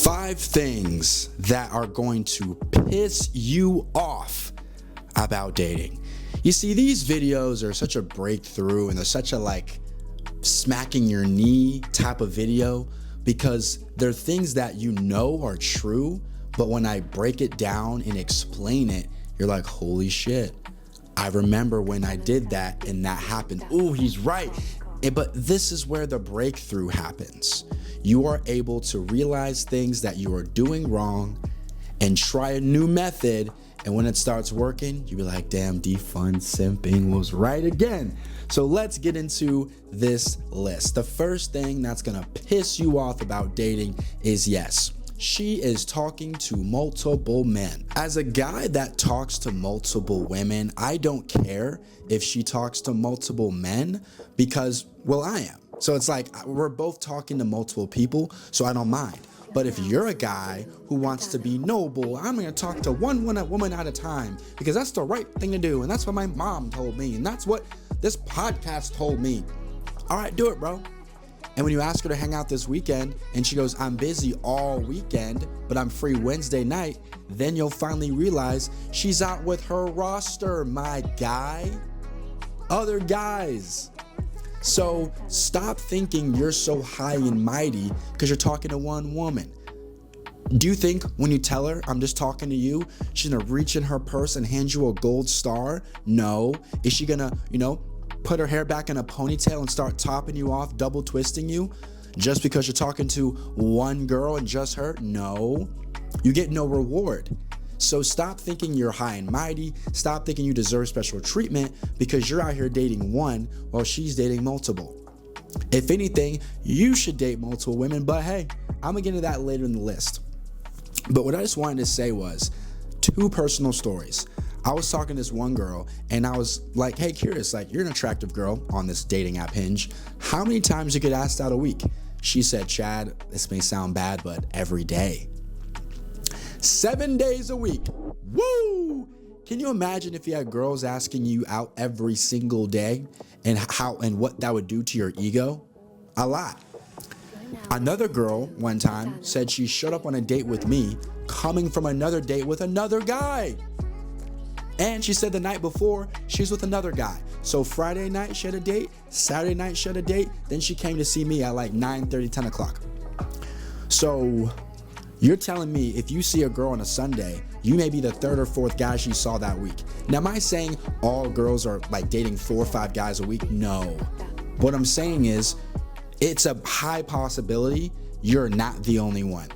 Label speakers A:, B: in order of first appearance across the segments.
A: 5 things that are going to piss you off about dating. You see, these videos are such a breakthrough and they're such a like smacking your knee type of video because they're things that you know are true, but when I break it down and explain it, you're like, holy shit, I remember when I did that and that happened. Ooh, he's right. But this is where the breakthrough happens. You are able to realize things that you are doing wrong and try a new method. And when it starts working, you be like, damn, defund simping was right again. So let's get into this list. The first thing that's gonna piss you off about dating is yes, she is talking to multiple men. As a guy that talks to multiple women, I don't care if she talks to multiple men because, well, I am. So it's like we're both talking to multiple people, so I don't mind. But if you're a guy who wants to be noble, I'm gonna talk to one woman at a time because that's the right thing to do. And that's what my mom told me. And that's what this podcast told me. All right, do it, bro. And when you ask her to hang out this weekend and she goes, I'm busy all weekend, but I'm free Wednesday night, then you'll finally realize she's out with her roster, my guy. Other guys. So stop thinking you're so high and mighty because you're talking to one woman. Do you think when you tell her, I'm just talking to you, she's gonna reach in her purse and hand you a gold star? No. Is she gonna, put her hair back in a ponytail and start topping you off, double twisting you just because you're talking to one girl and just her? No. You get no reward. So stop thinking you're high and mighty. Stop thinking you deserve special treatment because you're out here dating one while she's dating multiple. If anything, you should date multiple women, but hey, I'm gonna get into that later in the list. But what I just wanted to say was 2 personal stories. I was talking to this one girl and I was like, hey, curious, like you're an attractive girl on this dating app Hinge. How many times you get asked out a week? She said, Chad, this may sound bad, but every day. 7 days a week. Woo! Can you imagine if you had girls asking you out every single day and what that would do to your ego? A lot. Another girl one time said she showed up on a date with me coming from another date with another guy. And she said the night before she was with another guy. So Friday night she had a date, Saturday night she had a date, then she came to see me at like 9:30, 10 o'clock. So you're telling me if you see a girl on a Sunday, you may be the 3rd or 4th guy she saw that week. Now, am I saying all girls are like dating 4 or 5 guys a week? No. What I'm saying is it's a high possibility you're not the only one.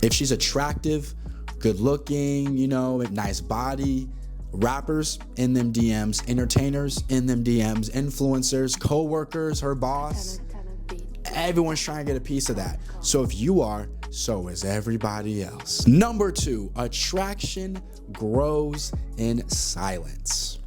A: If she's attractive, good looking, nice body, rappers in them DMs, entertainers in them DMs, influencers, co-workers, her boss, everyone's trying to get a piece of that. So if you are, so is everybody else. Number 2, attraction grows in silence.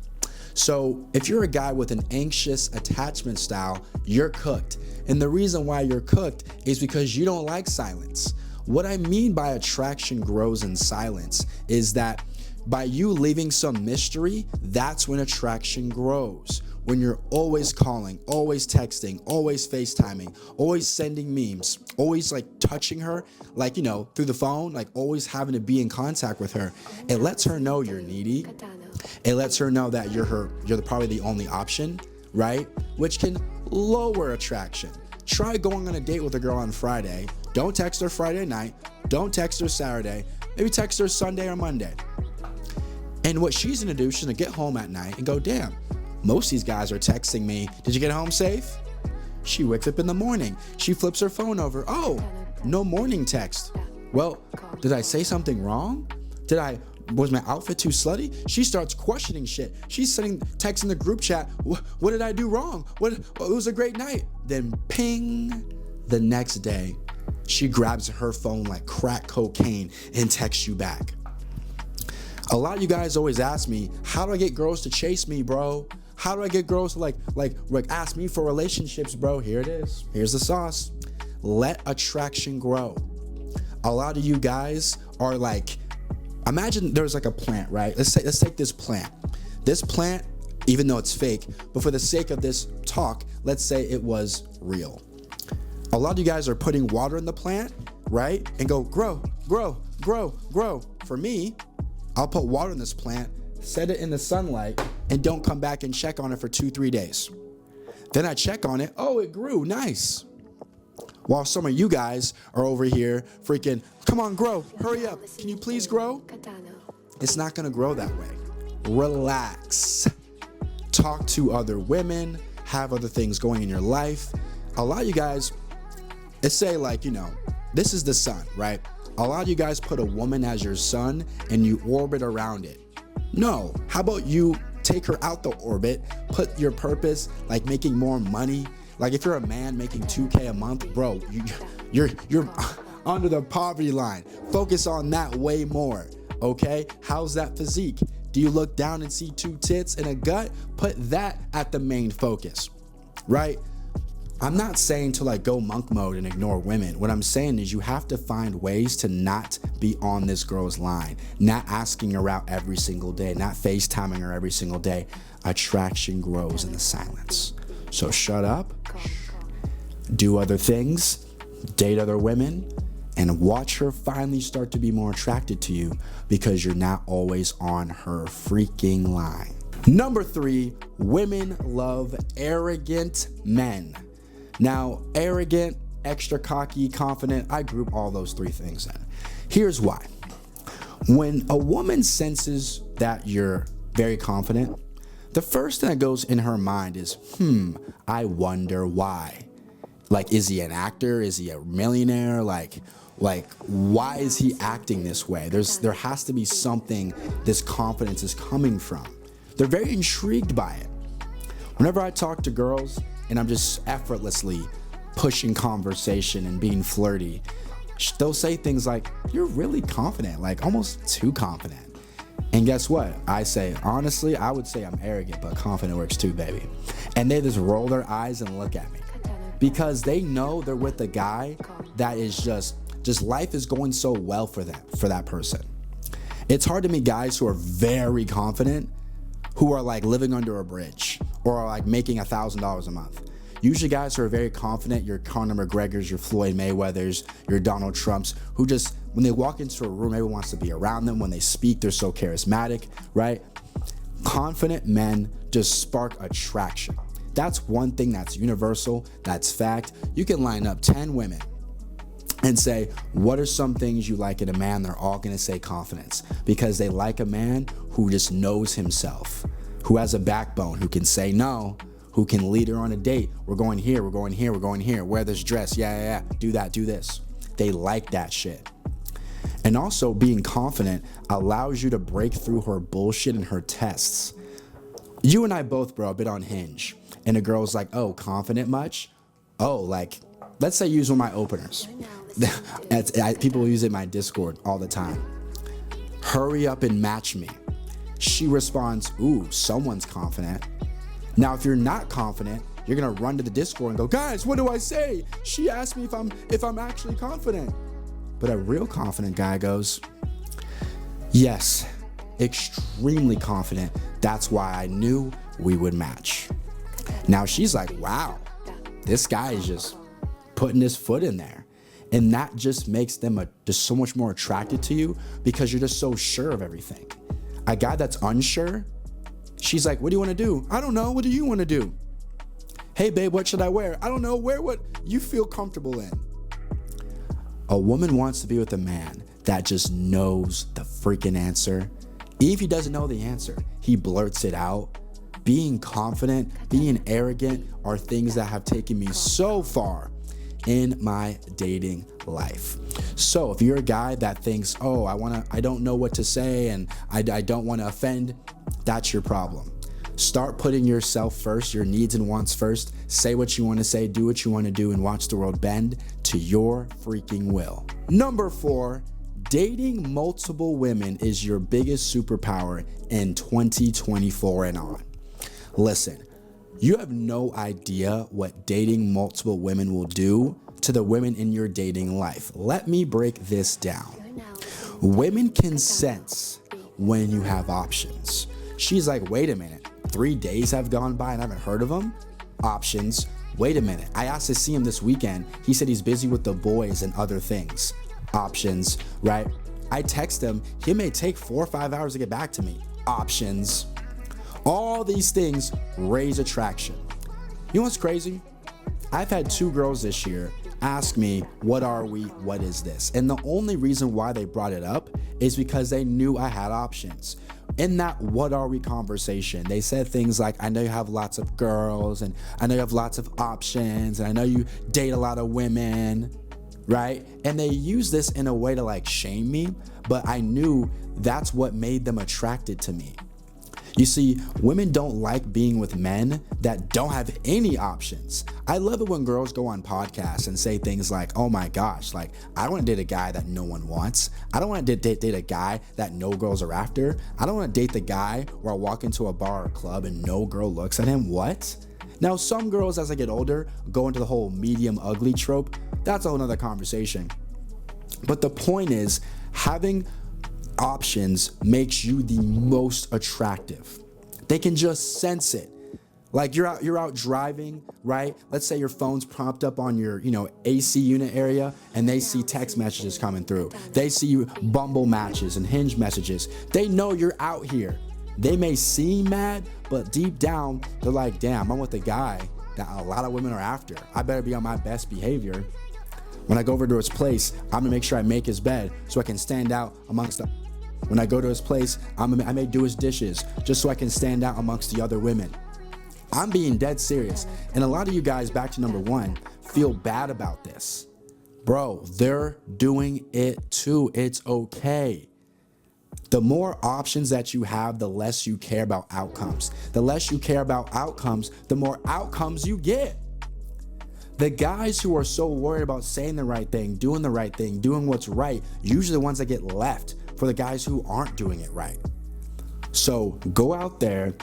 A: So if you're a guy with an anxious attachment style, you're cooked. And the reason why you're cooked is because you don't like silence. What I mean by attraction grows in silence is that by you leaving some mystery, that's when attraction grows. When you're always calling, always texting, always FaceTiming, always sending memes, always like touching her, like, through the phone, like always having to be in contact with her. It lets her know you're needy. It lets her know that you're probably the only option, right? Which can lower attraction. Try going on a date with a girl on Friday. Don't text her Friday night. Don't text her Saturday. Maybe text her Sunday or Monday. And what she's gonna do, she's gonna get home at night and go, damn, most of these guys are texting me. Did you get home safe? She wakes up in the morning. She flips her phone over. Oh, no morning text. Well, did I say something wrong? Was my outfit too slutty? She starts questioning shit. She's sending texts in the group chat. What did I do wrong? It was a great night. Then ping, the next day, she grabs her phone like crack cocaine and texts you back. A lot of you guys always ask me, how do I get girls to chase me, bro? How do I get girls to like ask me for relationships, bro? Here it is. Here's the sauce. Let attraction grow. A lot of you guys are like, imagine there's like a plant, right? Let's take this plant. This plant, even though it's fake, but for the sake of this talk, let's say it was real. A lot of you guys are putting water in the plant, right? And go grow, grow, grow, grow. For me, I'll put water in this plant, set it in the sunlight, and don't come back and check on it for 2-3 days. Then I check on it. Oh, it grew. Nice. While some of you guys are over here freaking, come on, grow. Hurry up. Can you please grow? It's not going to grow that way. Relax. Talk to other women. Have other things going in your life. A lot of you guys, let's say like, this is the sun, right? A lot of you guys put a woman as your sun and you orbit around it. No. How about you take her out the orbit, put your purpose, like making more money. Like if you're a man making $2,000 a month, bro, you're under the poverty line. Focus on that way more, okay? How's that physique? Do you look down and see 2 tits and a gut? Put that at the main focus, right? I'm not saying to like go monk mode and ignore women. What I'm saying is you have to find ways to not be on this girl's line, not asking her out every single day, not FaceTiming her every single day. Attraction grows in the silence. So shut up, do other things, date other women, and watch her finally start to be more attracted to you because you're not always on her freaking line. Number 3, women love arrogant men. Now, arrogant, extra cocky, confident, I group all those 3 things in. Here's why. When a woman senses that you're very confident, the first thing that goes in her mind is, I wonder why. Like, is he an actor? Is he a millionaire? Like why is he acting this way? There has to be something this confidence is coming from. They're very intrigued by it. Whenever I talk to girls and I'm just effortlessly pushing conversation and being flirty, they'll say things like, you're really confident, like almost too confident. And guess what? I say, honestly, I would say I'm arrogant, but confident works too, baby. And they just roll their eyes and look at me because they know they're with a guy that is just life is going so well for them, for that person. It's hard to meet guys who are very confident, who are like living under a bridge or are like making $1,000 a month. Usually guys who are very confident, your Conor McGregors, your Floyd Mayweathers, your Donald Trumps, who just, when they walk into a room, everyone wants to be around them. When they speak, they're so charismatic, right? Confident men just spark attraction. That's one thing that's universal, that's fact. You can line up 10 women and say, what are some things you like in a man? They're all gonna say confidence because they like a man who just knows himself, who has a backbone, who can say no, who can lead her on a date. We're going here, we're going here, we're going here. Wear this dress, yeah. Do that, do this. They like that shit. And also being confident allows you to break through her bullshit and her tests. You and I both, bro, a bit on Hinge. And a girl's like, oh, confident much? Oh, like, let's say use one of my openers. People use it in my Discord all the time. Hurry up and match me. She responds, ooh, someone's confident. Now, if you're not confident, you're gonna run to the Discord and go, guys, what do I say? She asked me if I'm actually confident. But a real confident guy goes, yes, extremely confident. That's why I knew we would match. Now she's like, wow, this guy is just putting his foot in there. And that just makes them just so much more attracted to you because you're just so sure of everything. A guy that's unsure, she's like, what do you want to do? I don't know. What do you want to do? Hey, babe, what should I wear? I don't know. Wear what you feel comfortable in. A woman wants to be with a man that just knows the freaking answer. If he doesn't know the answer, he blurts it out. Being confident, being arrogant are things that have taken me so far in my dating life. So if you're a guy that thinks, oh, I don't know what to say and I don't want to offend, that's your problem. Start putting yourself first, your needs and wants first. Say what you want to say, do what you want to do, and watch the world bend to your freaking will. Number 4, dating multiple women is your biggest superpower in 2024 and on. Listen, you have no idea what dating multiple women will do to the women in your dating life. Let me break this down. Women can sense when you have options. She's like, wait a minute, 3 days have gone by and I haven't heard of them? Options. wait a minute. I asked to see him this weekend. He said he's busy with the boys and other things, options, right? I text him. He may take 4 or 5 hours to get back to me, options. All these things raise attraction. You know what's crazy? I've had 2 girls this year ask me, what are we? What is this? And the only reason why they brought it up is because they knew I had options. In that what are we conversation, they said things like, I know you have lots of girls, and I know you have lots of options, and I know you date a lot of women, right? And they use this in a way to like shame me, but I knew that's what made them attracted to me. You see, women don't like being with men that don't have any options. I love it when girls go on podcasts and say things like, oh my gosh, like, I don't want to date a guy that no one wants. I don't want to date a guy that no girls are after. I don't want to date the guy where I walk into a bar or club and no girl looks at him. What? Now, some girls, as I get older, go into the whole medium ugly trope. That's a whole nother conversation. But the point is, having options makes you the most attractive. They can just sense it. Like you're out driving, right? Let's say your phone's propped up on your, AC unit area, and they see text messages coming through. They see Bumble matches and Hinge messages. They know you're out here. They may seem mad, but deep down, they're like, damn, I'm with a guy that a lot of women are after. I better be on my best behavior. When I go over to his place, I'm gonna make sure I make his bed so I can stand out amongst the... When I go to his place, I may do his dishes just so I can stand out amongst the other women. I'm being dead serious. And a lot of you guys, back to number 1, feel bad about this. Bro, they're doing it too. It's okay. The more options that you have, the less you care about outcomes. The less you care about outcomes, the more outcomes you get. The guys who are so worried about saying the right thing, doing what's right, usually the ones that get left for the guys who aren't doing it right. So go out there,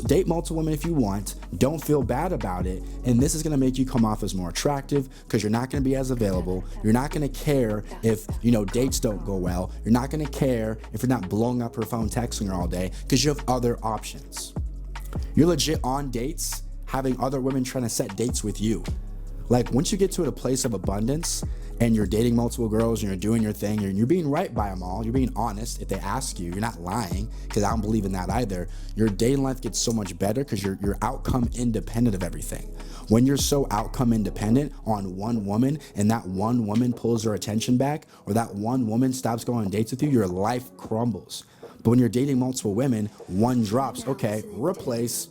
A: date multiple women if you want, don't feel bad about it, and this is gonna make you come off as more attractive because you're not gonna be as available. You're not gonna care if, dates don't go well. You're not gonna care if you're not blowing up her phone texting her all day because you have other options. You're legit on dates, having other women trying to set dates with you. Like once you get to a place of abundance and you're dating multiple girls and you're doing your thing and you're being right by them all, you're being honest if they ask you, you're not lying, because I don't believe in that either. Your dating life gets so much better because you're outcome independent of everything. When you're so outcome independent on one woman and that one woman pulls her attention back, or that one woman stops going on dates with you, your life crumbles. But when you're dating multiple women, one drops, okay, replace,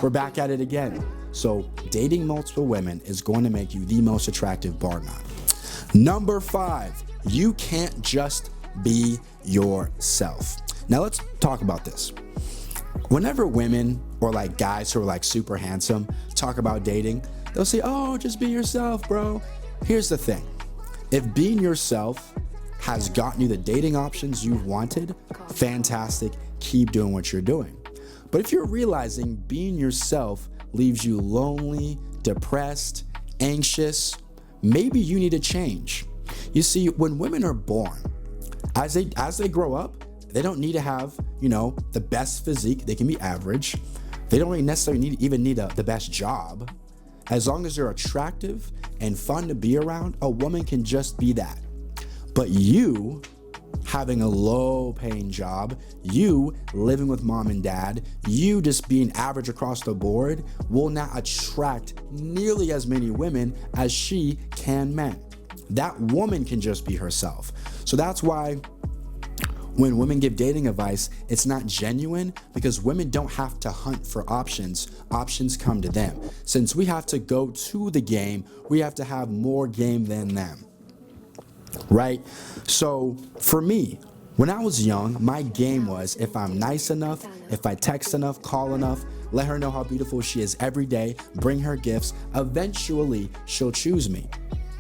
A: we're back at it again. So dating multiple women is going to make you the most attractive, bar none. Number 5, you can't just be yourself. Now let's talk about this. Whenever women or like guys who are like super handsome talk about dating, they'll say, oh, just be yourself, bro. Here's the thing. If being yourself has gotten you the dating options you've wanted, fantastic, keep doing what you're doing. But if you're realizing being yourself leaves you lonely, depressed, anxious, maybe you need to change. You see, when women are born, as they grow up, they don't need to have, the best physique. They can be average. They don't really necessarily need the best job. As long as they're attractive and fun to be around, a woman can just be that. But you having a low paying job, you living with mom and dad, you just being average across the board will not attract nearly as many women as she can men. That woman can just be herself. So that's why when women give dating advice, it's not genuine, because women don't have to hunt for options. Options come to them. Since we have to go to the game, we have to have more game than them. Right? So for me, when I was young, my game was, if I'm nice enough, if I text enough, call enough, let her know how beautiful she is every day, bring her gifts, eventually she'll choose me.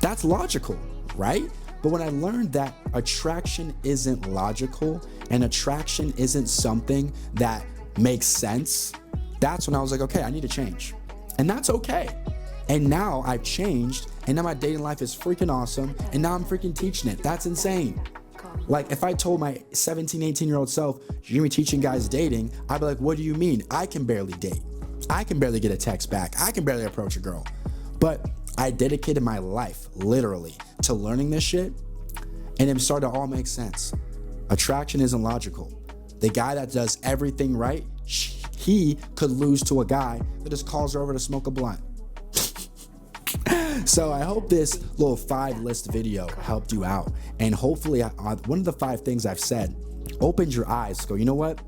A: That's logical, right? But when I learned that attraction isn't logical and attraction isn't something that makes sense, that's when I was like, okay, I need to change. And that's okay. And now I've changed, and now my dating life is freaking awesome, and now I'm freaking teaching it. That's insane. Like, if I told my 17, 18-year-old self, you're gonna be teaching guys dating, I'd be like, what do you mean? I can barely date. I can barely get a text back. I can barely approach a girl. But I dedicated my life, literally, to learning this shit, and it started to all make sense. Attraction isn't logical. The guy that does everything right, he could lose to a guy that just calls her over to smoke a blunt. So I hope this little 5-list video helped you out. And hopefully one of the 5 things I've said opened your eyes to go, you know what?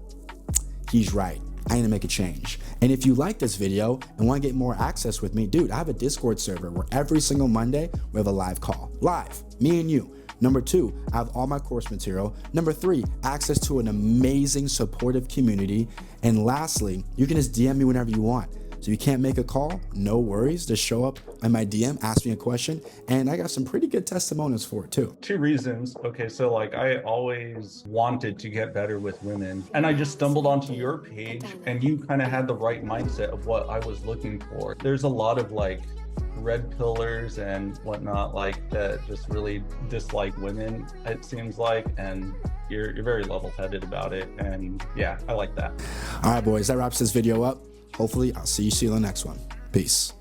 A: He's right. I need to make a change. And if you like this video and want to get more access with me, dude, I have a Discord server where every single Monday we have a live call. Live, me and you. Number 2, I have all my course material. Number 3, access to an amazing supportive community. And lastly, you can just DM me whenever you want. So you can't make a call, no worries. Just show up in my DM, ask me a question, and I got some pretty good testimonials for it too.
B: 2 reasons. Okay, so like I always wanted to get better with women, and I just stumbled onto your page, and you kind of had the right mindset of what I was looking for. There's a lot of like red pillars and whatnot like that just really dislike women, it seems like, and you're very level-headed about it, and yeah, I like that.
A: All right, boys, that wraps this video up. Hopefully, I'll see you in the next one. Peace.